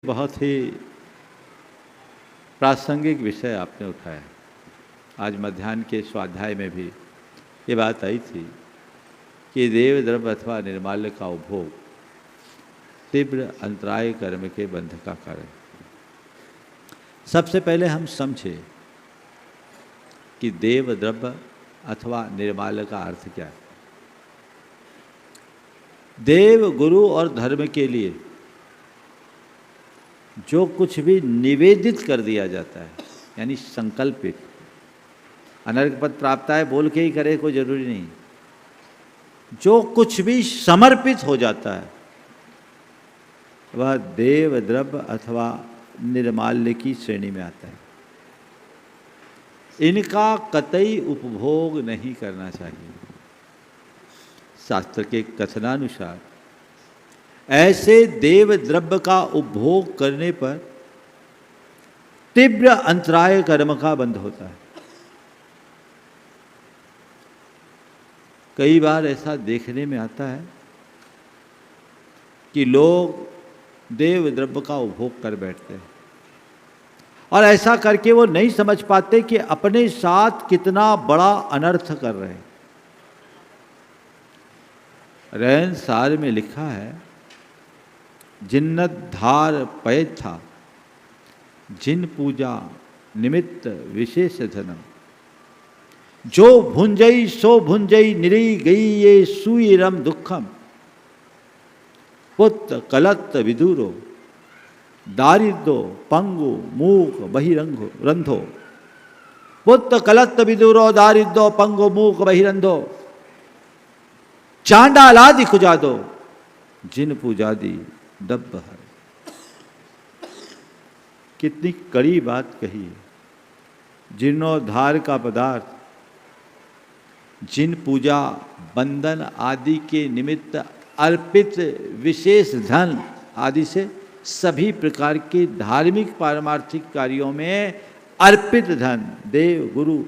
बहुत ही प्रासंगिक विषय आपने उठाया। आज मध्याह्न के स्वाध्याय में भी ये बात आई थी कि देव द्रव्य अथवा निर्माल्य का उपभोग तीव्र अंतराय कर्म के बंध का कारण। सबसे पहले हम समझे कि देव द्रव्य अथवा निर्माल्य का अर्थ क्या है। देव, गुरु और धर्म के लिए जो कुछ भी निवेदित कर दिया जाता है, यानी संकल्पित, अनर्घ पद प्राप्त है बोल के ही करे कोई जरूरी नहीं, जो कुछ भी समर्पित हो जाता है वह देव द्रव्य अथवा निर्माल्य की श्रेणी में आता है। इनका कतई उपभोग नहीं करना चाहिए। शास्त्र के कथनानुसार ऐसे देव द्रव्य का उपभोग करने पर तीव्र अंतराय कर्म का बंध होता है। कई बार ऐसा देखने में आता है कि लोग देव द्रव्य का उपभोग कर बैठते हैं और ऐसा करके वो नहीं समझ पाते कि अपने साथ कितना बड़ा अनर्थ कर रहे हैं। रहन सार में लिखा है, जिन्नत धार पय था जिन पूजा निमित्त विशेष धनम, जो भुंजई सो भुंजई निरी गई ये सुईरम दुखम, पुत्र कलत विदुरो दारिद्रो पंगु मूक बहिरंगो रंधो, पुत्र कलत विदुरो दारिद्रो पंगु मूक बहिरंधो, चांडालादि कुजादो जिन पूजादि दब्ब है। कितनी कड़ी बात कही है। जीर्णोद्धार का पदार्थ, जिन पूजा बंधन आदि के निमित्त अर्पित विशेष धन आदि से सभी प्रकार के धार्मिक पारमार्थिक कार्यों में अर्पित धन, देव गुरु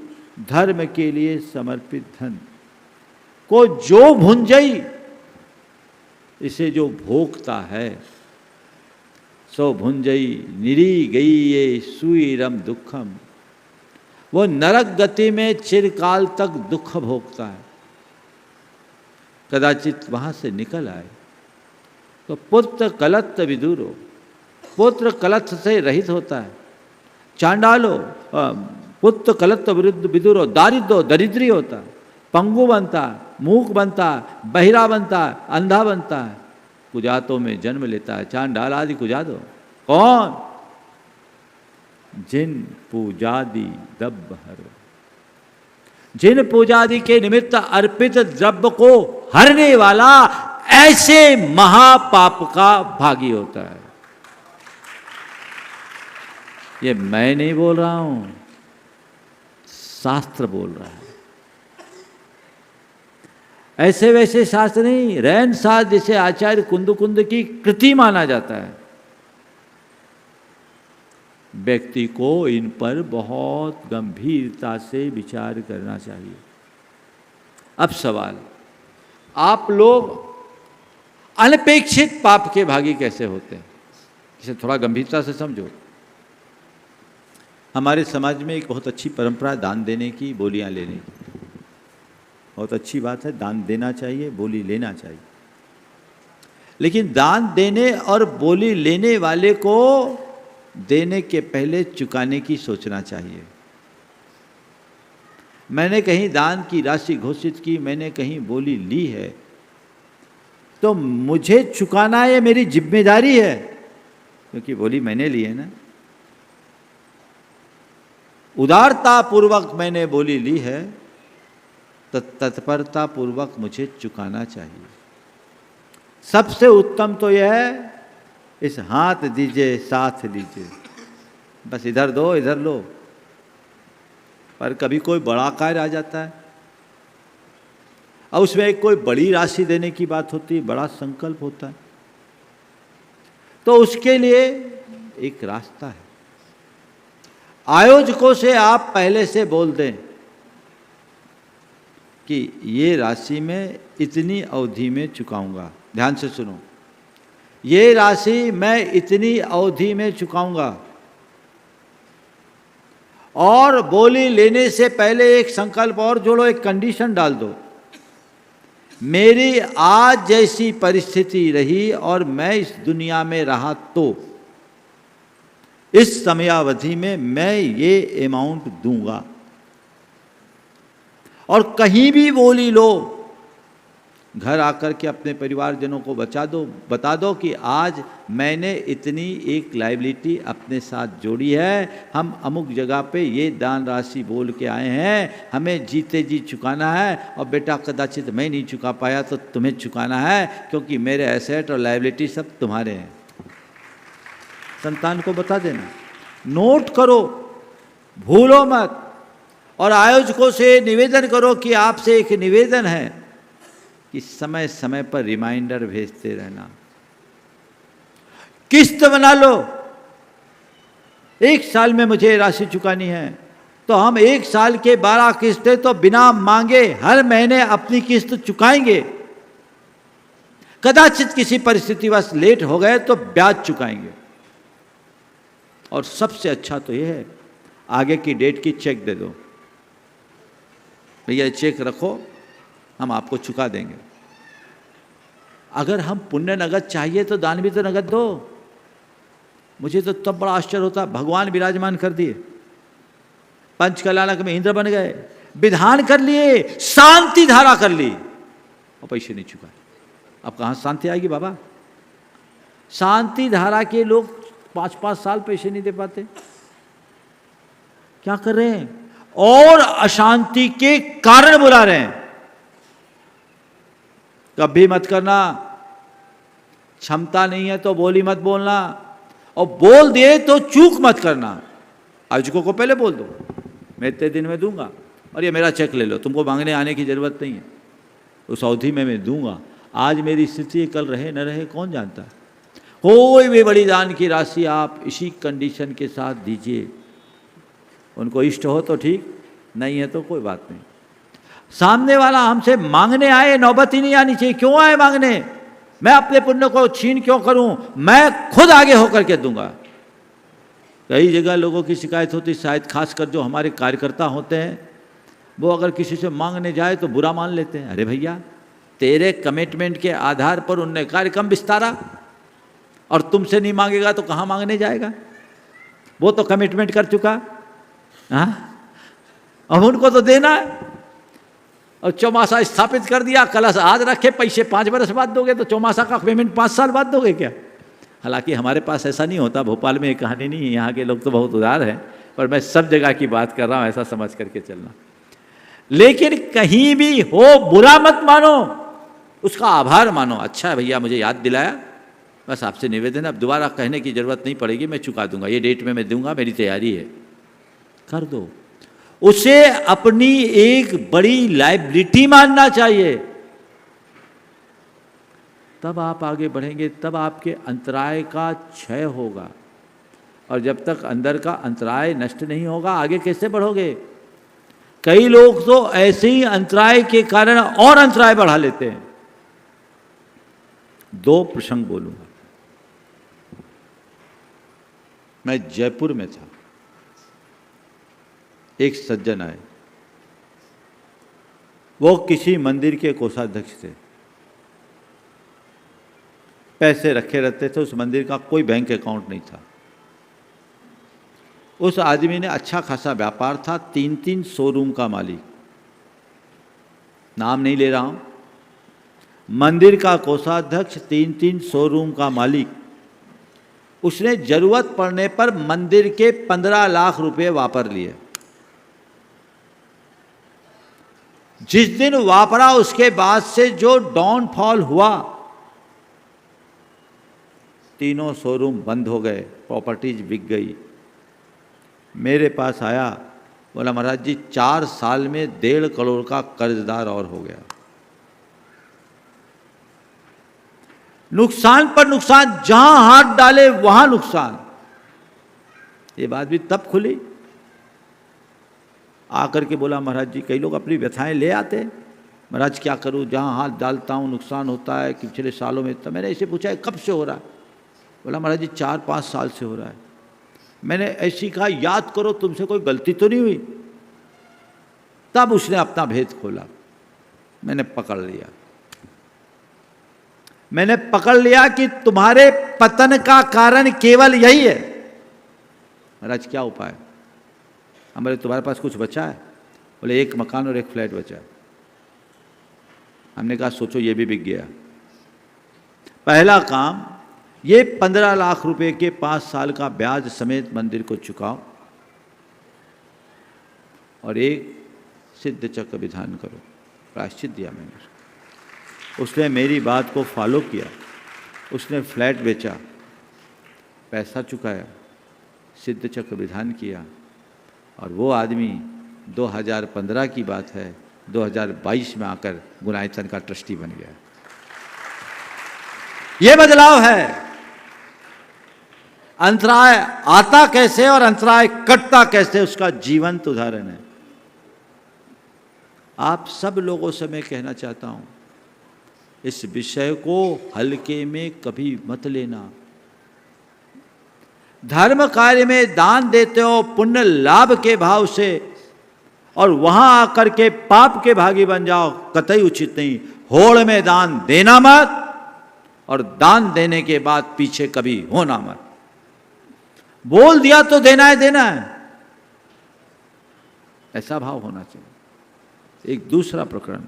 धर्म के लिए समर्पित धन को जो भुंजई, इसे जो भोगता है, सो भुंजई निरी गई ये सुईरम दुखम, वो नरक गति में चिरकाल तक दुख भोगता है। कदाचित वहां से निकल आए तो पुत्र कलत विदुरो, पुत्र कलत से रहित होता है। चांडालो, पुत्र कलत विदुरो दारिद्रो, दरिद्री होता है। पंगु बनता है, मूक बनता है, बहिरा बनता है, अंधा बनता है, कुजातों में जन्म लेता है। चांडाल आदि कुजातो कौन? जिन पूजादि दब्ब हरो, जिन पूजादि के निमित्त अर्पित द्रव्य को हरने वाला ऐसे महापाप का भागी होता है। ये मैं नहीं बोल रहा हूं, शास्त्र बोल रहा है। ऐसे वैसे शास्त्र नहीं, रहन साथ जिसे आचार्य कुंद की कृति माना जाता है। व्यक्ति को इन पर बहुत गंभीरता से विचार करना चाहिए। अब सवाल, आप लोग अनपेक्षित पाप के भागी कैसे होते हैं? इसे थोड़ा गंभीरता से समझो। हमारे समाज में एक बहुत अच्छी परंपरा है दान देने की, बोलियां लेने की। बहुत अच्छी बात है, दान देना चाहिए, बोली लेना चाहिए। लेकिन दान देने और बोली लेने वाले को देने के पहले चुकाने की सोचना चाहिए। मैंने कहीं दान की राशि घोषित की, मैंने कहीं बोली ली है, तो मुझे चुकाना ये मेरी जिम्मेदारी है, क्योंकि बोली मैंने ली है ना। उदारता पूर्वक मैंने बोली ली है तो तत्परता पूर्वक मुझे चुकाना चाहिए। सबसे उत्तम तो यह है, इस हाथ दीजिए साथ लीजिए, बस इधर दो इधर लो। पर कभी कोई बड़ा कार्य आ जाता है और उसमें एक कोई बड़ी राशि देने की बात होती है, बड़ा संकल्प होता है, तो उसके लिए एक रास्ता है। आयोजकों से आप पहले से बोल दें कि ये राशि मैं इतनी अवधि में चुकाऊंगा। ध्यान से सुनो, ये राशि मैं इतनी अवधि में चुकाऊंगा। और बोली लेने से पहले एक संकल्प और जोड़ो, एक कंडीशन डाल दो, मेरी आज जैसी परिस्थिति रही और मैं इस दुनिया में रहा तो इस समयावधि में मैं ये अमाउंट दूंगा। और कहीं भी बोली लो, घर आकर के अपने परिवारजनों को बता दो कि आज मैंने इतनी एक लायबिलिटी अपने साथ जोड़ी है, हम अमुक जगह पे ये दान राशि बोल के आए हैं, हमें जीते जी चुकाना है, और बेटा कदाचित मैं नहीं चुका पाया तो तुम्हें चुकाना है, क्योंकि मेरे एसेट और लायबिलिटी सब तुम्हारे हैं। संतान को बता देना, नोट करो, भूलो मत। और आयोजकों से निवेदन करो कि आपसे एक निवेदन है कि समय समय पर रिमाइंडर भेजते रहना। किस्त बना लो, 1 साल में मुझे राशि चुकानी है, तो हम 1 साल के 12 किस्तें तो बिना मांगे हर महीने अपनी किस्त चुकाएंगे। कदाचित किसी परिस्थितिवश लेट हो गए तो ब्याज चुकाएंगे। और सबसे अच्छा तो यह है, आगे की डेट की चेक दे दो, भैया चेक रखो, हम आपको चुका देंगे। अगर हम पुण्य नगद चाहिए तो दान भी तो नगद दो। मुझे तो तब बड़ा आश्चर्य होता, भगवान विराजमान कर दिए, पंचकल्याणक में इंद्र बन गए, विधान कर लिए, शांति धारा कर ली, और पैसे नहीं चुकाए। अब कहाँ शांति आएगी बाबा? शांति धारा के लोग 5-5 साल पैसे नहीं दे पाते, क्या कर रहे हैं? और अशांति के कारण बुला रहे हैं। कभी मत करना, क्षमता नहीं है तो बोली मत बोलना, और बोल दे तो चूक मत करना। आयोजकों को पहले बोल दो, मैं इतने दिन में दूंगा, और ये मेरा चेक ले लो, तुमको मांगने आने की जरूरत नहीं है, उस अवधि में मैं दूंगा। आज मेरी स्थिति कल रहे न रहे कौन जानता है। कोई भी बड़ी दान की राशि आप इसी कंडीशन के साथ दीजिए। उनको इष्ट हो तो ठीक, नहीं है तो कोई बात नहीं। सामने वाला हमसे मांगने आए, नौबत ही नहीं आनी चाहिए। क्यों आए मांगने? मैं अपने पुण्य को छीन क्यों करूं? मैं खुद आगे होकर के दूंगा। कई जगह लोगों की शिकायत होती, शायद खासकर जो हमारे कार्यकर्ता होते हैं, वो अगर किसी से मांगने जाए तो बुरा मान लेते हैं। अरे भैया, तेरे कमिटमेंट के आधार पर उनने कार्यक्रम विस्तारा, और तुमसे नहीं मांगेगा तो कहाँ मांगने जाएगा? वो तो कमिटमेंट कर चुका, हाँ, अब उनको तो देना है। और चौमासा स्थापित कर दिया, कलश आज रखे, पैसे 5 बरस बाद दोगे, तो चौमासा का पेमेंट 5 साल बाद दोगे क्या? हालांकि हमारे पास ऐसा नहीं होता, भोपाल में ये कहानी नहीं है, यहाँ के लोग तो बहुत उदार हैं, पर मैं सब जगह की बात कर रहा हूँ, ऐसा समझ करके चलना। लेकिन कहीं भी हो, बुरा मत मानो, उसका आभार मानो। अच्छा है भैया, मुझे याद दिलाया, बस आपसे निवेदन है, अब दोबारा कहने की जरूरत नहीं पड़ेगी, मैं चुका दूंगा, ये डेट में मैं दूंगा, मेरी तैयारी है, कर दो। उसे अपनी एक बड़ी लायबिलिटी मानना चाहिए, तब आप आगे बढ़ेंगे, तब आपके अंतराय का क्षय होगा। और जब तक अंदर का अंतराय नष्ट नहीं होगा, आगे कैसे बढ़ोगे? कई लोग तो ऐसे ही अंतराय के कारण और अंतराय बढ़ा लेते हैं। 2 प्रसंग बोलूंगा। मैं जयपुर में था, एक सज्जन आए, वो किसी मंदिर के कोषाध्यक्ष थे, पैसे रखे रहते थे, उस मंदिर का कोई बैंक अकाउंट नहीं था। उस आदमी ने अच्छा खासा व्यापार था, 3-3 शोरूम का मालिक, नाम नहीं ले रहा हूं, मंदिर का कोषाध्यक्ष, 3-3 शोरूम का मालिक। उसने जरूरत पड़ने पर मंदिर के 15 लाख रुपए वापर लिए। जिस दिन वापरा, उसके बाद से जो डाउनफॉल हुआ, 3 शोरूम बंद हो गए, प्रॉपर्टीज बिक गई। मेरे पास आया, बोला महाराज जी 4 साल में 1.5 करोड़ का कर्जदार और हो गया। नुकसान पर नुकसान, जहां हाथ डाले वहां नुकसान। ये बात भी तब खुली, आकर के बोला महाराज जी, कई लोग अपनी व्यथाएं ले आते, महाराज क्या करूं, जहां हाथ डालता हूं नुकसान होता है कि पिछले सालों में। तो मैंने ऐसे पूछा है कब से हो रहा है? बोला महाराज जी 4-5 साल से हो रहा है। मैंने ऐसी कहा याद करो तुमसे कोई गलती तो नहीं हुई? तब उसने अपना भेद खोला। मैंने पकड़ लिया कि तुम्हारे पतन का कारण केवल यही है। महाराज क्या उपाय? हमारे तुम्हारे पास कुछ बचा है? बोले एक मकान और एक फ्लैट बचा है। हमने कहा सोचो ये भी बिक गया। पहला काम, ये 15 लाख रुपए के 5 साल का ब्याज समेत मंदिर को चुकाओ और एक सिद्ध चक्र विधान करो। प्रायश्चित दिया मैंने। उसने मेरी बात को फॉलो किया। उसने फ्लैट बेचा, पैसा चुकाया, सिद्ध चक्र विधान किया और वो आदमी 2015 की बात है 2022 में आकर गुनायतन का ट्रस्टी बन गया। ये बदलाव है। अंतराय आता कैसे और अंतराय कटता कैसे, उसका जीवंत उदाहरण है। आप सब लोगों से मैं कहना चाहता हूं, इस विषय को हल्के में कभी मत लेना। धर्म कार्य में दान देते हो पुण्य लाभ के भाव से और वहां आकर के पाप के भागी बन जाओ, कतई उचित नहीं। होड़ में दान देना मत और दान देने के बाद पीछे कभी होना मत। बोल दिया तो देना है, ऐसा भाव होना चाहिए। एक दूसरा प्रकरण,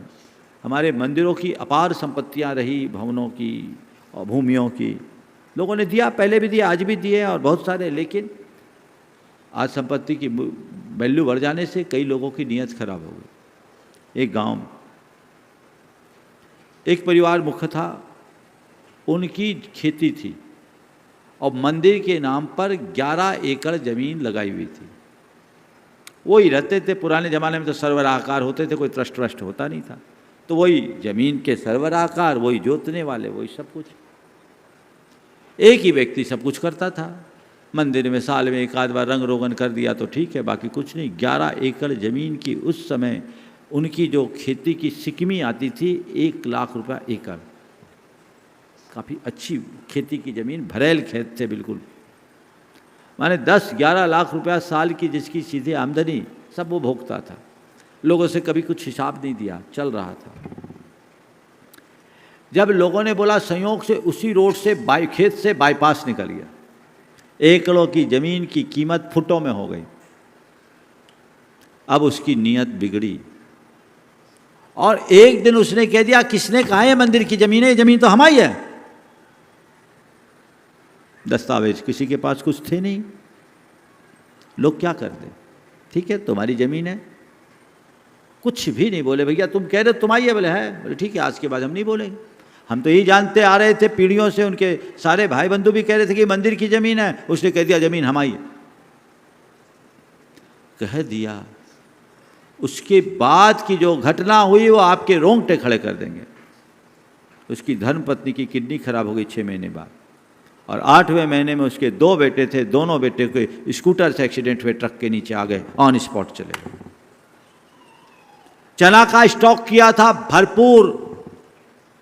हमारे मंदिरों की अपार संपत्तियां रही, भवनों की और भूमियों की। लोगों ने दिया, पहले भी दिया, आज भी दिए और बहुत सारे। लेकिन आज संपत्ति की वैल्यू बढ़ जाने से कई लोगों की नीयत खराब हो गई। एक गांव में एक परिवार मुख्य था, उनकी खेती थी और मंदिर के नाम पर 11 एकड़ जमीन लगाई हुई थी। वही रहते थे। पुराने ज़माने में तो सर्वराकार होते थे, कोई ट्रस्ट व्रस्ट होता नहीं था। तो वही जमीन के सर्वराकार, वही जोतने वाले, वही सब कुछ। एक ही व्यक्ति सब कुछ करता था। मंदिर में साल में एक आध बार रंग रोगन कर दिया तो ठीक है, बाकी कुछ नहीं। 11 एकड़ जमीन की उस समय उनकी जो खेती की सिकमी आती थी 1 लाख रुपया एकड़। काफ़ी अच्छी खेती की ज़मीन, भरेल खेत थे बिल्कुल। माने 10-11 लाख रुपया साल की जिसकी सीधे आमदनी, सब वो भोगता था। लोगों से कभी कुछ हिसाब नहीं दिया, चल रहा था। जब लोगों ने बोला संयोग से उसी रोड से खेत से बाईपास निकल गया, एकड़ों की जमीन की कीमत फुटों में हो गई। अब उसकी नीयत बिगड़ी और एक दिन उसने कह दिया किसने कहा है मंदिर की जमीन है, ये जमीन तो हमारी है। दस्तावेज किसी के पास कुछ थे नहीं। लोग क्या करते, ठीक है तुम्हारी जमीन है, कुछ भी नहीं बोले। भैया तुम कह रहे तुम्हारी है? बोले है। बोले ठीक है, आज के बाद हम नहीं बोलेंगे। हम तो यही जानते आ रहे थे पीढ़ियों से, उनके सारे भाई बंधु भी कह रहे थे कि मंदिर की जमीन है। उसने कह दिया जमीन हमारी है, कह दिया। उसके बाद की जो घटना हुई वो आपके रोंगटे खड़े कर देंगे। उसकी धर्मपत्नी की किडनी खराब हो गई 6 महीने बाद और 8वें महीने में उसके 2 बेटे थे, दोनों बेटे के स्कूटर से एक्सीडेंट हुए, ट्रक के नीचे आ गए, ऑन स्पॉट चले गए। चना का स्टॉक किया था भरपूर,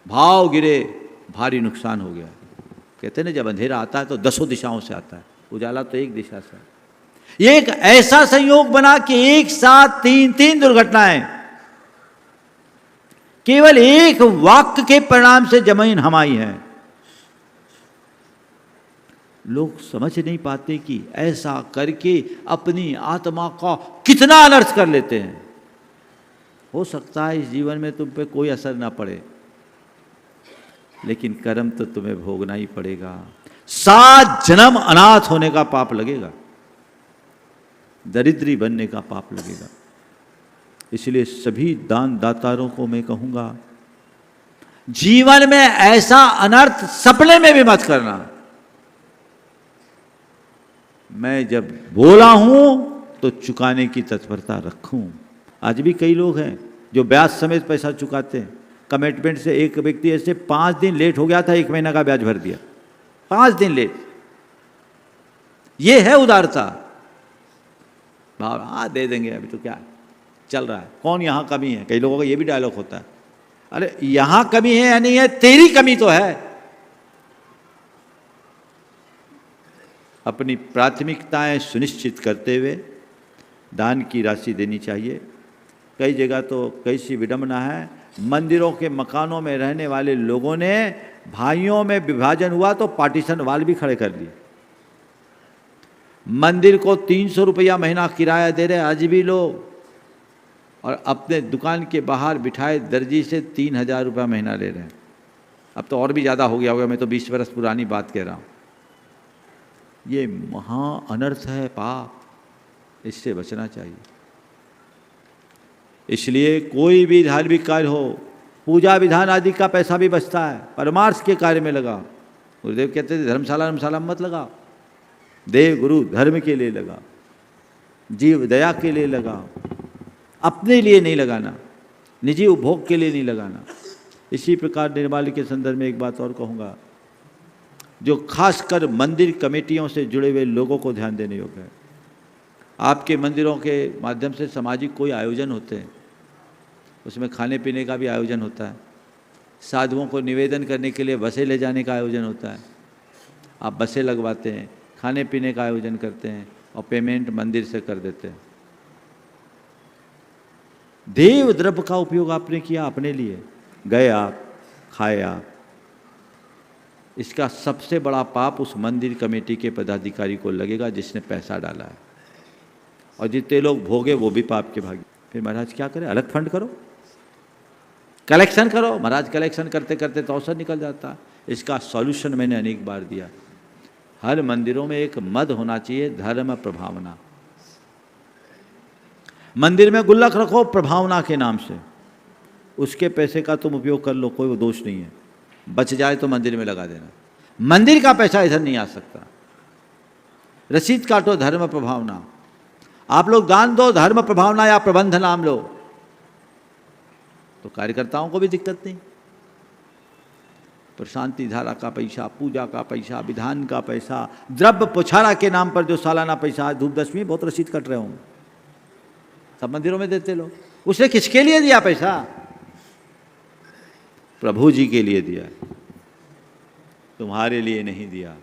भाव गिरे, भारी नुकसान हो गया। कहते ना जब अंधेरा आता है तो 10 दिशाओं से आता है, उजाला तो एक दिशा से। ये एक ऐसा संयोग बना कि एक साथ 3 दुर्घटनाएं केवल एक वाक्य के परिणाम से जमीन हमारी है। लोग समझ नहीं पाते कि ऐसा करके अपनी आत्मा का कितना अनर्थ कर लेते हैं। हो सकता है इस जीवन में तुम पे कोई असर ना पड़े, लेकिन कर्म तो तुम्हें भोगना ही पड़ेगा। 7 जन्म अनाथ होने का पाप लगेगा, दरिद्री बनने का पाप लगेगा। इसलिए सभी दान दातारों को मैं कहूंगा, जीवन में ऐसा अनर्थ सपने में भी मत करना। मैं जब बोला हूं तो चुकाने की तत्परता रखूं। आज भी कई लोग हैं जो ब्याज समेत पैसा चुकाते हैं। कमिटमेंट से एक व्यक्ति ऐसे 5 दिन लेट हो गया था, 1 महीना का ब्याज भर दिया। 5 दिन लेट। ये है उदारता। भाव हाँ दे देंगे, अभी तो क्या चल रहा है, कौन यहां कमी है। कई लोगों का ये भी डायलॉग होता है, अरे यहां कमी है या नहीं है, तेरी कमी तो है। अपनी प्राथमिकताएं सुनिश्चित करते हुए दान की राशि देनी चाहिए। कई जगह तो कैसी विडंबना है, मंदिरों के मकानों में रहने वाले लोगों ने भाइयों में विभाजन हुआ तो पार्टीशन वाल भी खड़े कर लिए। मंदिर को 300 रुपया महीना किराया दे रहे आज भी लोग, और अपने दुकान के बाहर बिठाए दर्जी से 3000 रुपया महीना ले रहे हैं। अब तो और भी ज़्यादा हो गया होगा, मैं तो 20 वर्ष पुरानी बात कह रहा हूँ। ये महा अनर्थ है, पाप, इससे बचना चाहिए। इसलिए कोई भी धार्मिक कार्य हो, पूजा विधान आदि का पैसा भी बचता है, परमार्थ के कार्य में लगा। गुरुदेव कहते थे धर्मशाला मत लगा, देव गुरु धर्म के लिए लगा, जीव दया के लिए लगा, अपने लिए नहीं लगाना, निजी उपभोग के लिए नहीं लगाना। इसी प्रकार निर्माल्य के संदर्भ में एक बात और कहूँगा, जो खासकर मंदिर कमेटियों से जुड़े हुए लोगों को ध्यान देने योग्य है। आपके मंदिरों के माध्यम से सामाजिक कोई आयोजन होते हैं, उसमें खाने पीने का भी आयोजन होता है, साधुओं को निवेदन करने के लिए बसें ले जाने का आयोजन होता है। आप बसें लगवाते हैं, खाने पीने का आयोजन करते हैं और पेमेंट मंदिर से कर देते हैं। देव द्रव्य का उपयोग आपने किया अपने लिए, गए आप, खाए आप। इसका सबसे बड़ा पाप उस मंदिर कमेटी के पदाधिकारी को लगेगा जिसने पैसा डाला है, और जितने लोग भोगे वो भी पाप के भागी। फिर महाराज क्या करें, अलग फंड करो, कलेक्शन करो। महाराज कलेक्शन करते करते तो अवसर निकल जाता। इसका सॉल्यूशन मैंने अनेक बार दिया। हर मंदिरों में एक मद होना चाहिए, धर्म प्रभावना। मंदिर में गुल्लक रखो प्रभावना के नाम से, उसके पैसे का तुम उपयोग कर लो, कोई दोष नहीं है। बच जाए तो मंदिर में लगा देना, मंदिर का पैसा इधर नहीं आ सकता। रसीद काटो, धर्म प्रभावना। आप लोग दान दो, धर्म प्रभावना या प्रबंध नाम लो, तो कार्यकर्ताओं को भी दिक्कत नहीं। प्रशांति धारा का पैसा, पूजा का पैसा, विधान का पैसा, द्रव्य पुछारा के नाम पर जो सालाना पैसा, धूप दशमी बहुत रसीद कट रहे होंगे, सब मंदिरों में देते लोग। उसने किसके लिए दिया पैसा? प्रभु जी के लिए दिया, तुम्हारे लिए नहीं दिया।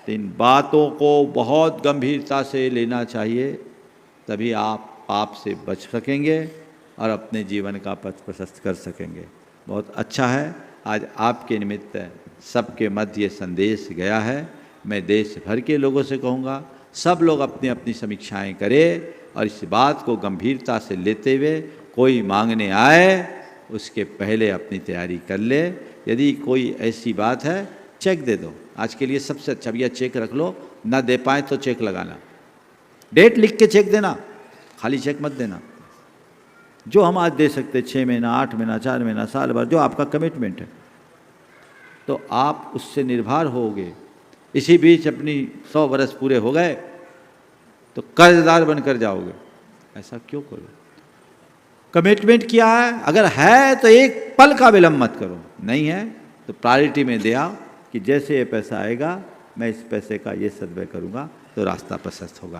इन बातों को बहुत गंभीरता से लेना चाहिए, तभी आप पाप से बच सकेंगे और अपने जीवन का पथ प्रशस्त कर सकेंगे। बहुत अच्छा है, आज आपके निमित्त सबके मध्य ये संदेश गया है। मैं देश भर के लोगों से कहूँगा, सब लोग अपनी अपनी समीक्षाएं करें और इस बात को गंभीरता से लेते हुए कोई मांगने आए उसके पहले अपनी तैयारी कर ले। यदि कोई ऐसी बात है, चेक दे दो। आज के लिए सबसे अच्छा भैया चेक रख लो, ना दे पाए तो चेक लगाना, डेट लिख के चेक देना, खाली चेक मत देना। जो हम आज दे सकते 6 महीना, 8 महीना, 4 महीना, साल भर, जो आपका कमिटमेंट है, तो आप उससे निर्भर होगे। इसी बीच अपनी 100 वर्ष पूरे हो गए तो कर्जदार बनकर जाओगे, ऐसा क्यों करो? कमिटमेंट किया है, अगर है तो एक पल का विलंब मत करो, नहीं है तो प्रायोरिटी में दे आओ कि जैसे ये पैसा आएगा मैं इस पैसे का ये सदव्यय करूँगा, तो रास्ता प्रशस्त होगा।